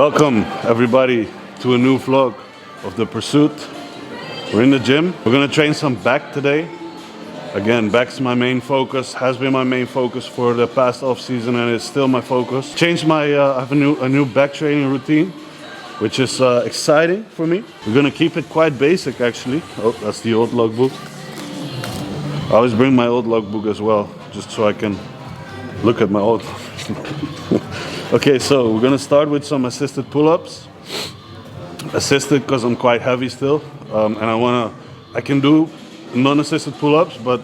Welcome everybody to a new vlog of the pursuit. We're in the gym. We're gonna train some back today. Again, back's my main focus, has been my main focus for the past off season, and it's still my focus. Changed my, I have a new back training routine, which is exciting for me. We're gonna keep it quite basic actually. Oh, that's the old logbook. I always bring my old logbook as well, just so I can look at my old Okay, so we're gonna start with some assisted pull-ups. Assisted because I'm quite heavy still, and I can do non-assisted pull-ups, but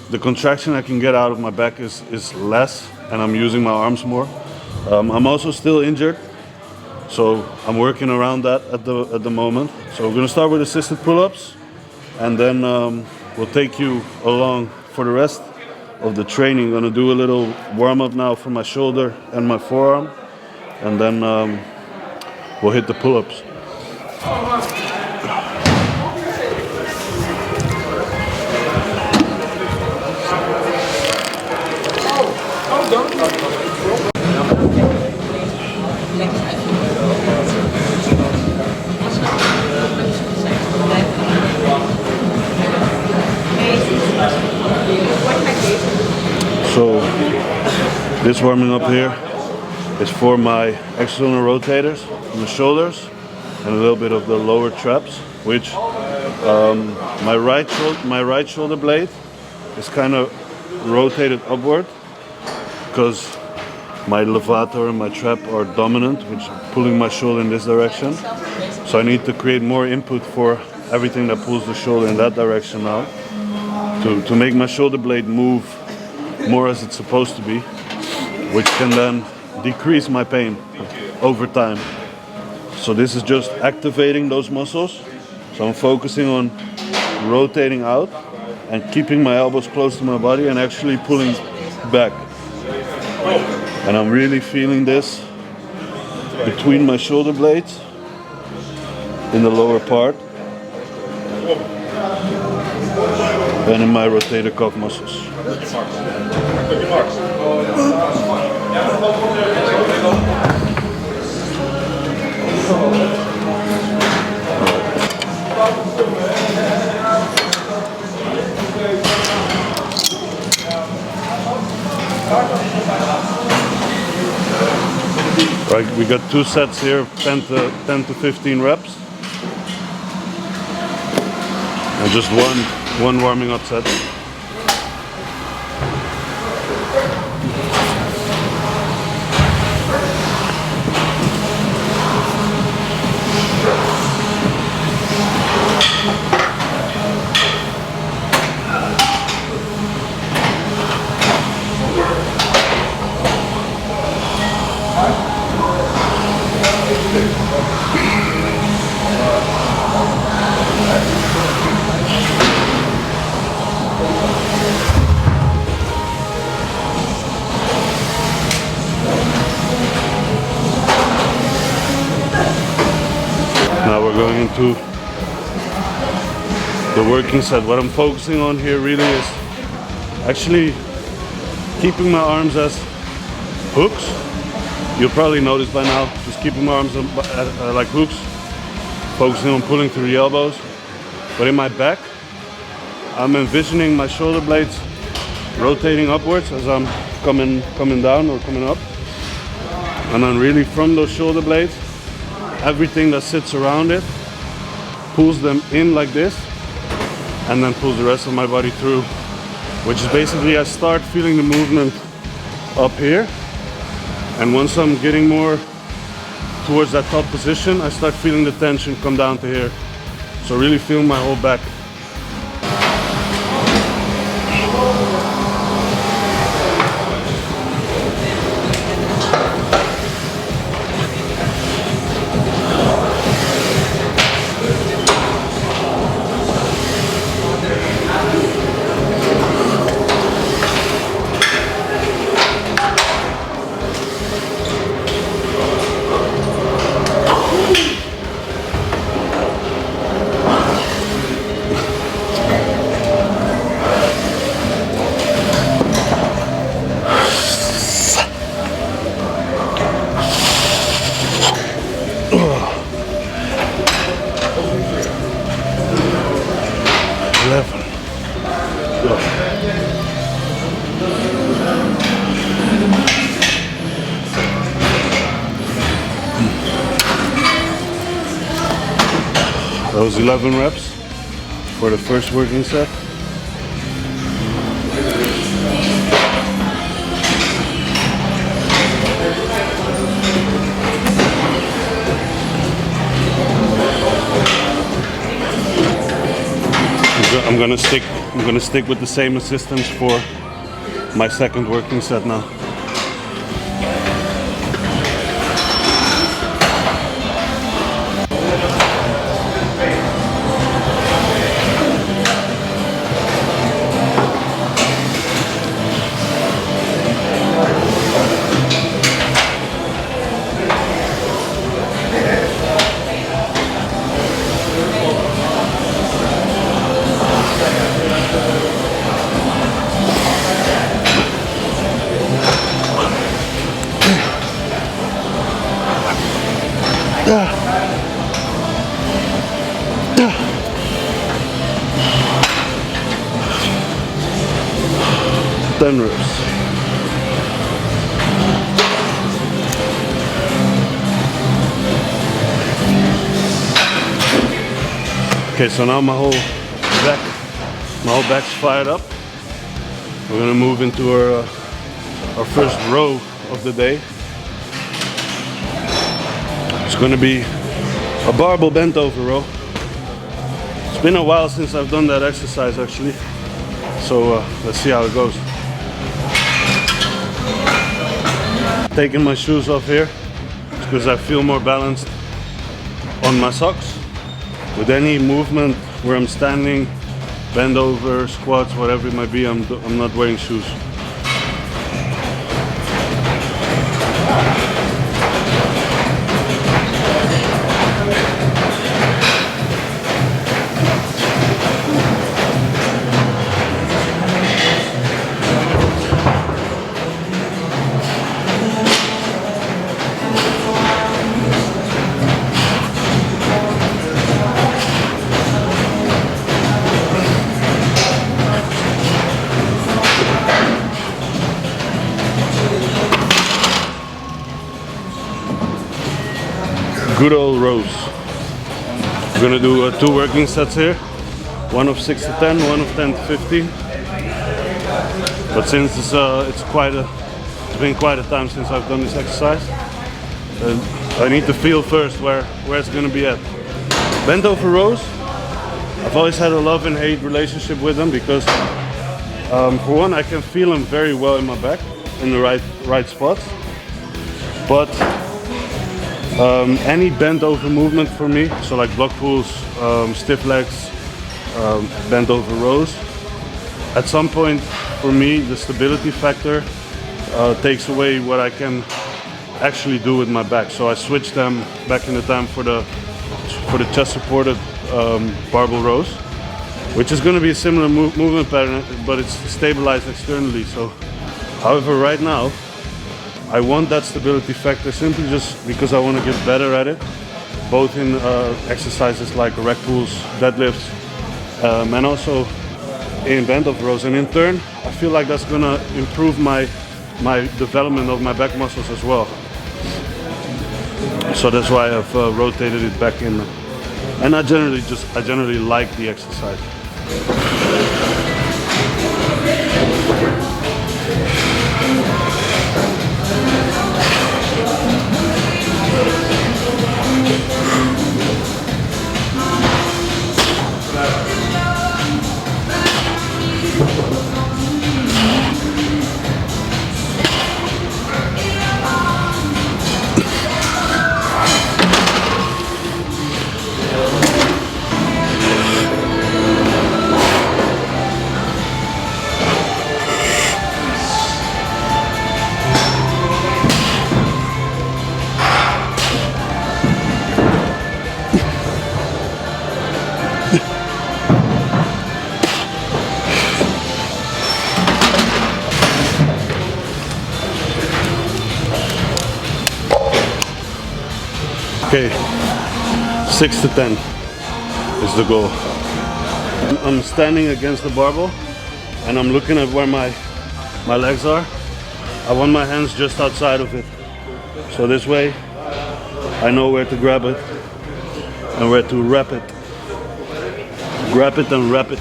the contraction I can get out of my back is less, and I'm using my arms more. I'm also still injured, so I'm working around that at the moment. So we're gonna start with assisted pull-ups, and then we'll take you along for the rest of the training. Gonna do a little warm-up now for my shoulder and my forearm, and then we'll hit the pull-ups. So this warming up here is for my external rotators on the shoulders and a little bit of the lower traps, which my right shoulder blade is kind of rotated upward because my levator and my trap are dominant, which is pulling my shoulder in this direction. So I need to create more input for everything that pulls the shoulder in that direction now to make my shoulder blade move more as it's supposed to be, which can then decrease my pain over time. So this is just activating those muscles. So I'm focusing on rotating out and keeping my elbows close to my body and actually pulling back. And I'm really feeling this between my shoulder blades in the lower part and in my rotator cuff muscles. Right, we got 2 sets here, 10 to 15 reps, and just one warming up set. Now we're going into the working set. What I'm focusing on here really is actually keeping my arms as hooks. You'll probably notice by now, just keeping my arms like hooks, focusing on pulling through the elbows. But in my back, I'm envisioning my shoulder blades rotating upwards as I'm coming down or coming up. And then really from those shoulder blades, everything that sits around it pulls them in like this and then pulls the rest of my body through, which is basically I start feeling the movement up here, and once I'm getting more towards that top position, I start feeling the tension come down to here. So really feel my whole back. go. That was 11 reps for the first working set. I'm gonna stick with the same assistance for my second working set now. Ten reps. Okay, so now my whole back's fired up. We're gonna move into our first row of the day. It's gonna be a barbell bent over row. It's been a while since I've done that exercise actually, so let's see how it goes. Taking my shoes off here because I feel more balanced on my socks. With any movement where I'm standing, bend over, squats, whatever it might be, I'm not wearing shoes. Good old rows. We're gonna do 2 working sets here. One of 6 to 10, one of 10 to 15. But since it's been quite a time since I've done this exercise, I need to feel first where it's gonna be at. Bent over rows, I've always had a love and hate relationship with them because for one, I can feel them very well in my back, in the right spots. But any bent over movement for me, so like block pulls, stiff legs, bent over rows, at some point for me the stability factor takes away what I can actually do with my back. So I switched them back in the time for the chest supported barbell rows, which is going to be a similar movement pattern, but it's stabilized externally. So however, right now I want that stability factor simply just because I want to get better at it, both in exercises like rack pulls, deadlifts, and also in bent over rows. And in turn, I feel like that's going to improve my development of my back muscles as well. So that's why I've rotated it back in. And I generally like the exercise. Okay, 6 to 10 is the goal. I'm standing against the barbell and I'm looking at where my legs are, I want my hands just outside of it. So this way, I know where to grab it and where to wrap it. Grab it and wrap it.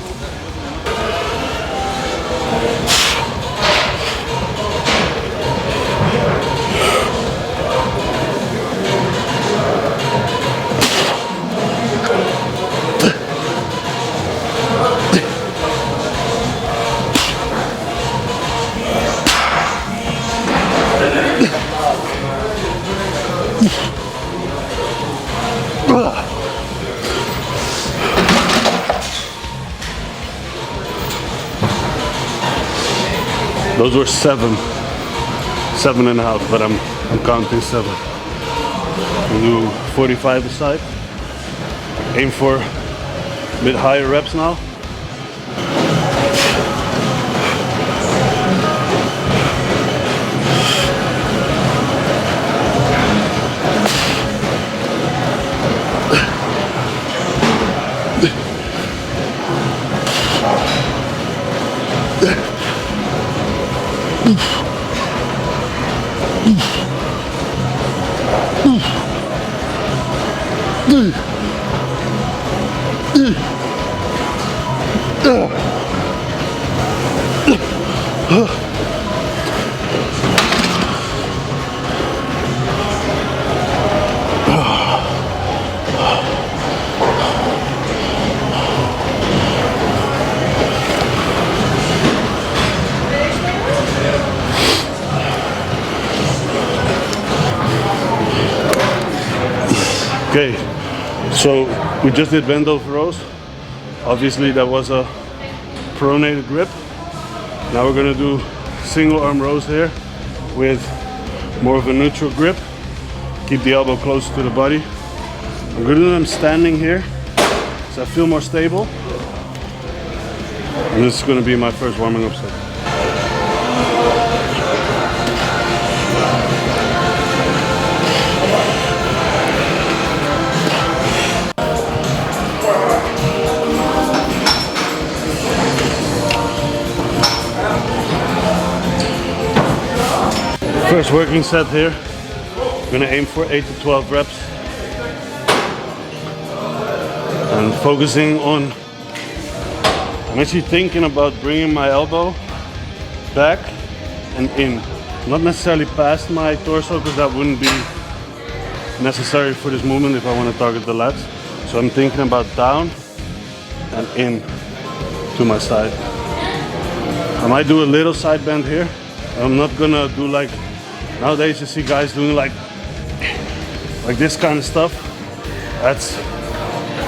Those were 7.5, but I'm counting 7. We'll do 45 a side. Aim for a bit higher reps now. Okay, so we just did bend over rows. Obviously that was a pronated grip. Now we're gonna do single arm rows here with more of a neutral grip. Keep the elbow close to the body. I'm gonna do them standing here, so I feel more stable. And this is gonna be my first warming up set. First working set here. I'm gonna aim for 8 to 12 reps. And focusing on, I'm actually thinking about bringing my elbow back and in. Not necessarily past my torso, because that wouldn't be necessary for this movement if I want to target the lats. So I'm thinking about down and in to my side. I might do a little side bend here. I'm not gonna do like, nowadays you see guys doing like this kind of stuff. That's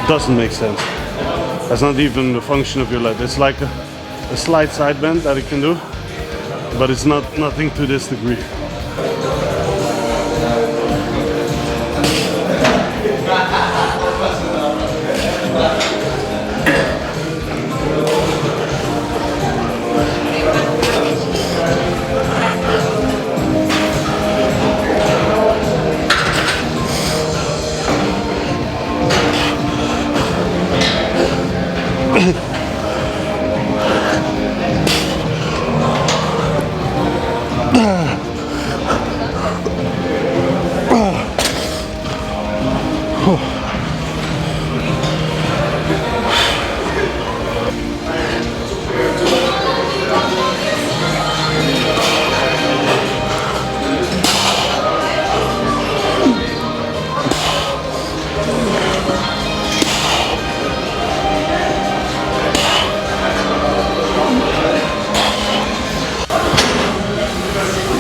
doesn't make sense. That's not even the function of your leg. It's like a slight side bend that it can do, but it's nothing to this degree.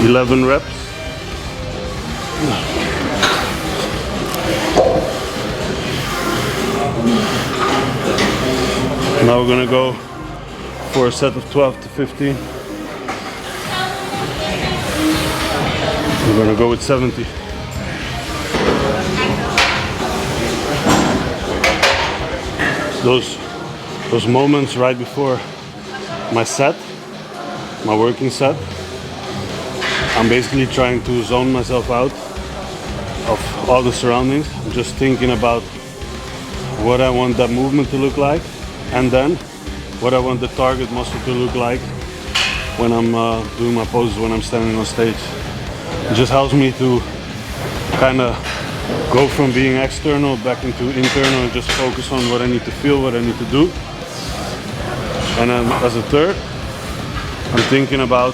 11 reps. Now we're gonna go for a set of 12 to 15. We're gonna go with 70. Those moments right before my set, my working set, I'm basically trying to zone myself out of all the surroundings. I'm just thinking about what I want that movement to look like, and then what I want the target muscle to look like when I'm doing my poses, when I'm standing on stage. It just helps me to kind of go from being external back into internal and just focus on what I need to feel, what I need to do. And then as a third, I'm thinking about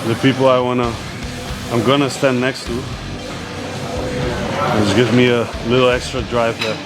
the people I'm gonna stand next to. It gives me a little extra drive there.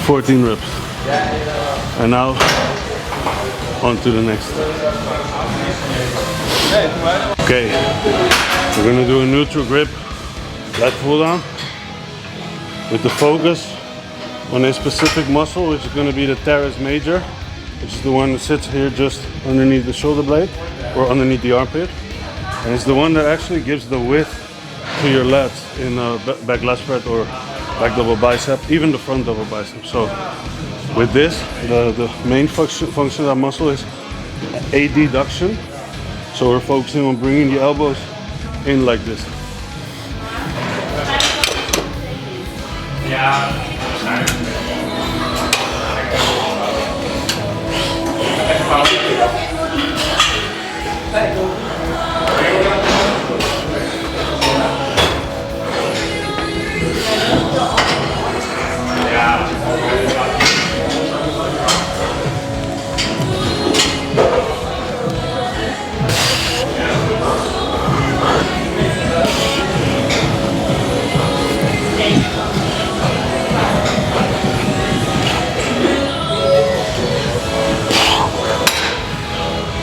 $14 reps. And now on to the next. Okay, we're gonna do a neutral grip lat pull down with the focus on a specific muscle, which is gonna be the Teres major, which is the one that sits here just underneath the shoulder blade or underneath the armpit. And it's the one that actually gives the width to your lats in back lat spread or back double bicep, even the front double bicep. So with this, the main function of that muscle is adduction. So we're focusing on bringing the elbows in like this.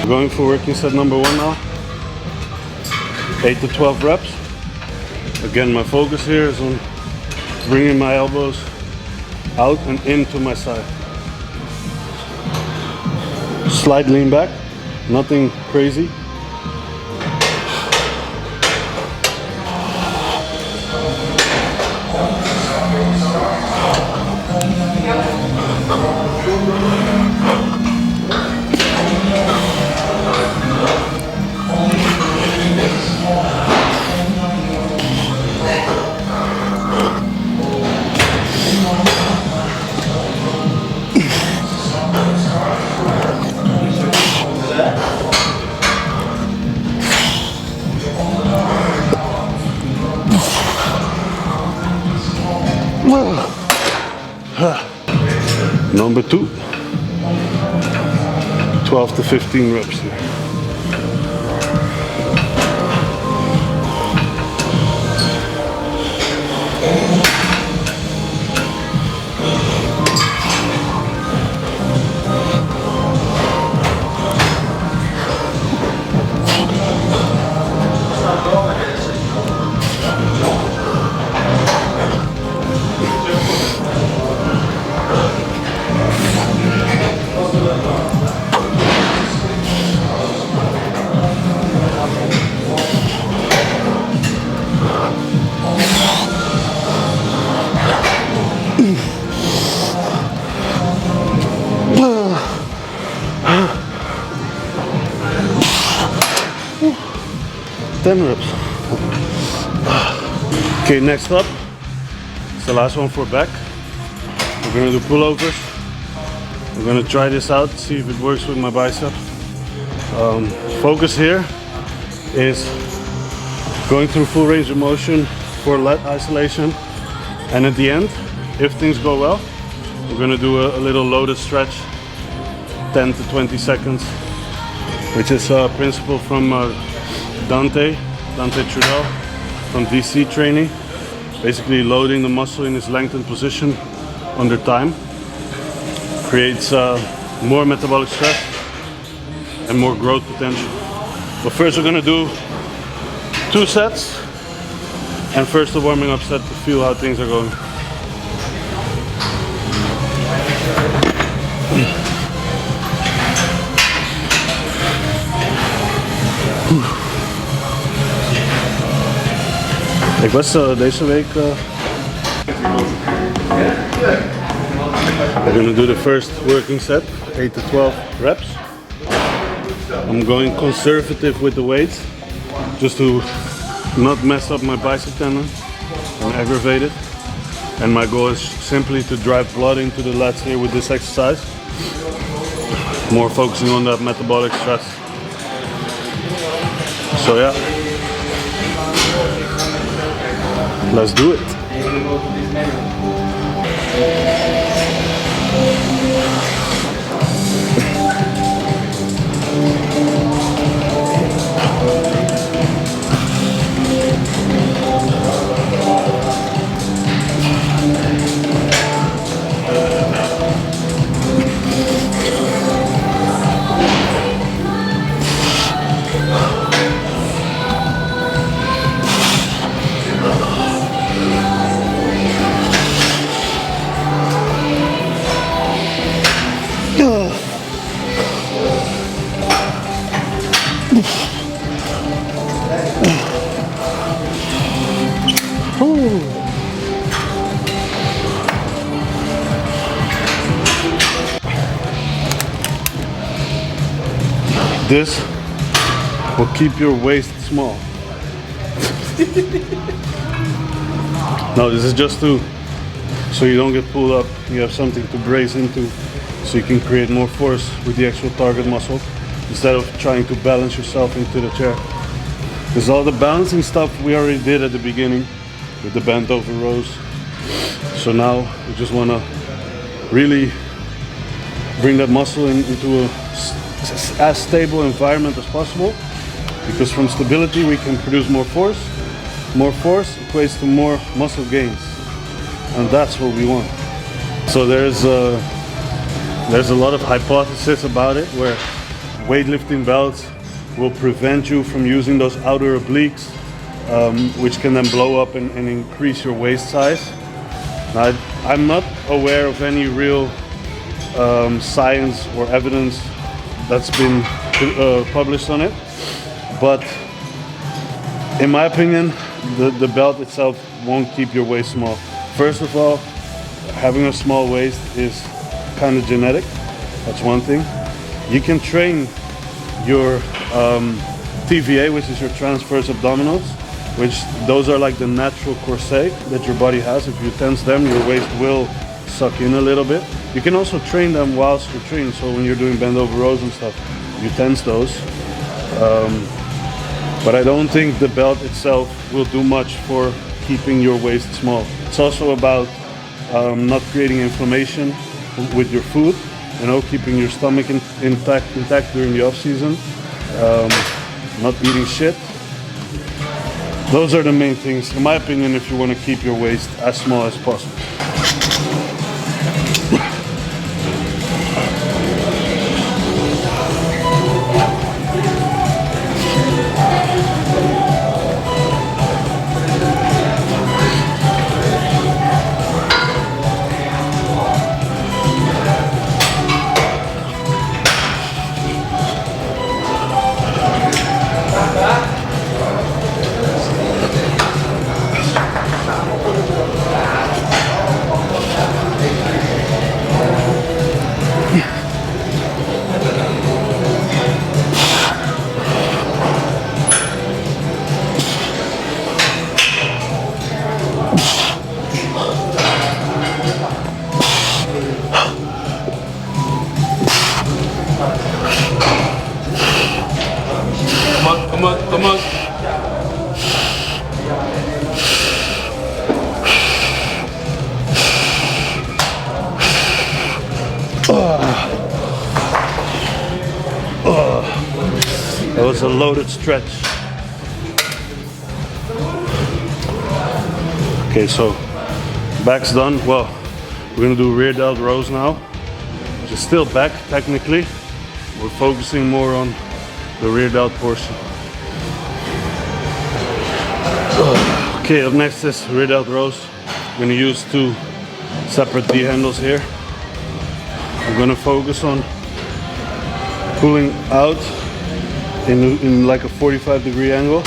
Going for working set number 1 now. 8 to 12 reps. Again, my focus here is on bringing my elbows out and into my side. Slight lean back, nothing crazy. Number 2, 12 to 15 reps here. 10 reps. Okay, next up, it's the last one for back. We're gonna do pullovers. We're gonna try this out, see if it works with my bicep. Focus here is going through full range of motion for lat isolation, and at the end, if things go well, we're gonna do a little loaded stretch, 10 to 20 seconds, which is a principle from Dante Trudel from DC training. Basically loading the muscle in its lengthened position under time creates more metabolic stress and more growth potential. But first we're gonna do 2 sets, and first the warming up set to feel how things are going. Ik was deze week. We're gonna do the first working set, 8 to 12 reps. I'm going conservative with the weights, just to not mess up my bicep tendon and aggravate it. And my goal is simply to drive blood into the lats here with this exercise. More focusing on that metabolic stress. So yeah, let's do it. This will keep your waist small. No, this is just so you don't get pulled up. You have something to brace into, so you can create more force with the actual target muscle instead of trying to balance yourself into the chair. Because all the balancing stuff we already did at the beginning with the bent over rows. So now we just want to really bring that muscle into as stable environment as possible, because from stability we can produce more force. More force equates to more muscle gains, and that's what we want. So there's a lot of hypothesis about it, where weightlifting belts will prevent you from using those outer obliques, which can then blow up and increase your waist size. Now, I'm not aware of any real science or evidence that's been published on it, but in my opinion, the belt itself won't keep your waist small. First of all, having a small waist is kind of genetic. That's one thing. You can train your TVA, which is your transverse abdominals, which those are like the natural corset that your body has. If you tense them, your waist will suck in a little bit. You can also train them whilst you're training, so when you're doing bend over rows and stuff, you tense those. But I don't think the belt itself will do much for keeping your waist small. It's also about not creating inflammation with your food, you know, keeping your stomach intact during the off season, not eating shit. Those are the main things, in my opinion, if you want to keep your waist as small as possible. on. That was a loaded stretch. Okay, so back's done. Well, we're gonna do rear delt rows now, which is still back technically. We're focusing more on the rear delt portion. Okay, up next is rear delt rows. I'm gonna use 2 separate D handles here. I'm gonna focus on pulling out in like a 45-degree angle.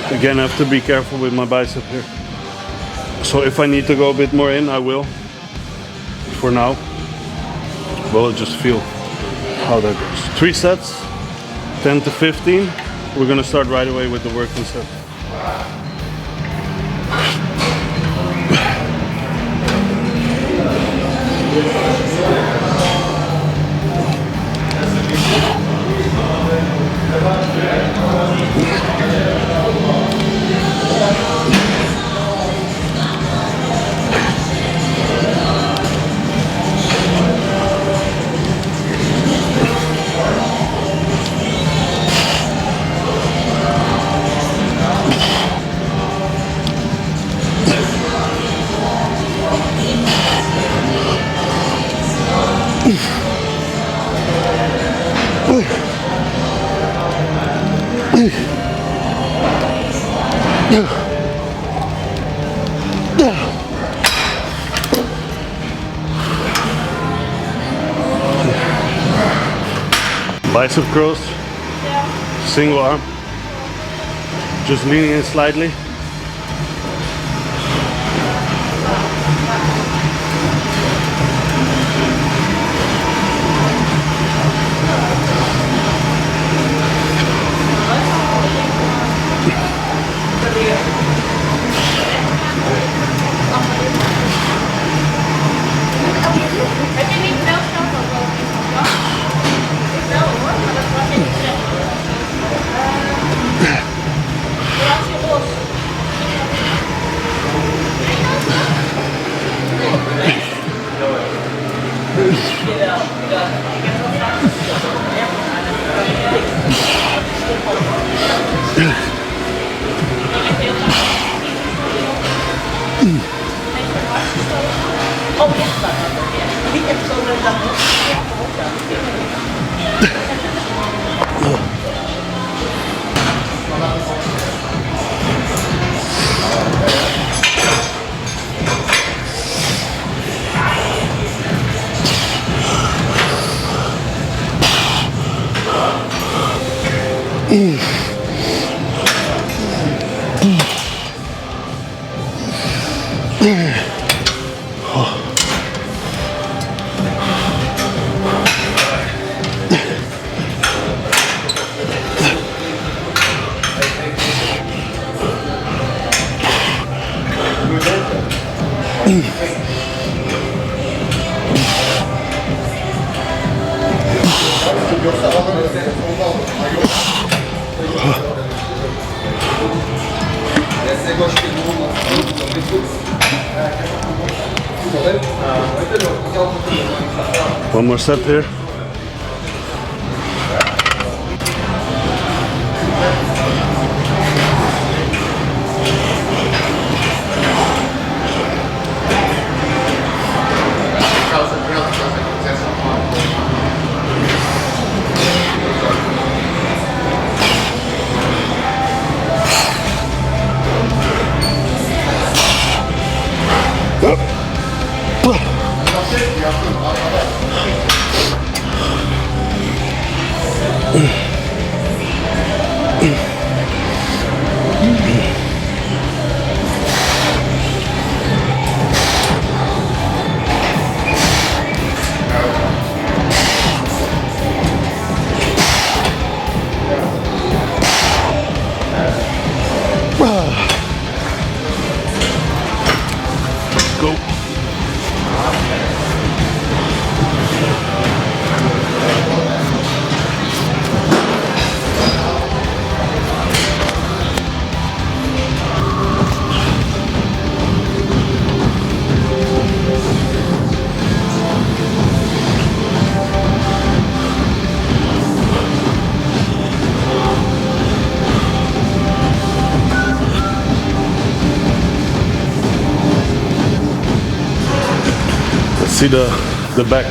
Again, I have to be careful with my bicep here. So if I need to go a bit more in, I will. For now, we'll just feel how that goes. 3 sets, 10 to 15. We're gonna start right away with the working set. Bicep curls, single arm, just leaning in slightly. One more set here. see the back.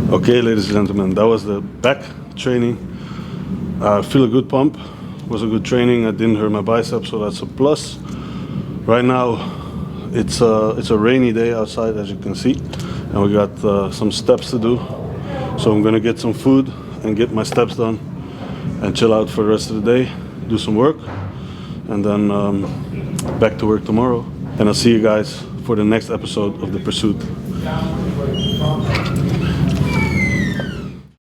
Okay, ladies and gentlemen, that was the back training. I feel a good pump. It was a good training. I didn't hurt my biceps, so that's a plus. Right now, it's a rainy day outside, as you can see, and we got some steps to do. So I'm gonna get some food and get my steps done, and chill out for the rest of the day. Do some work, and then back to work tomorrow. And I'll see you guys for the next episode of The Pursuit.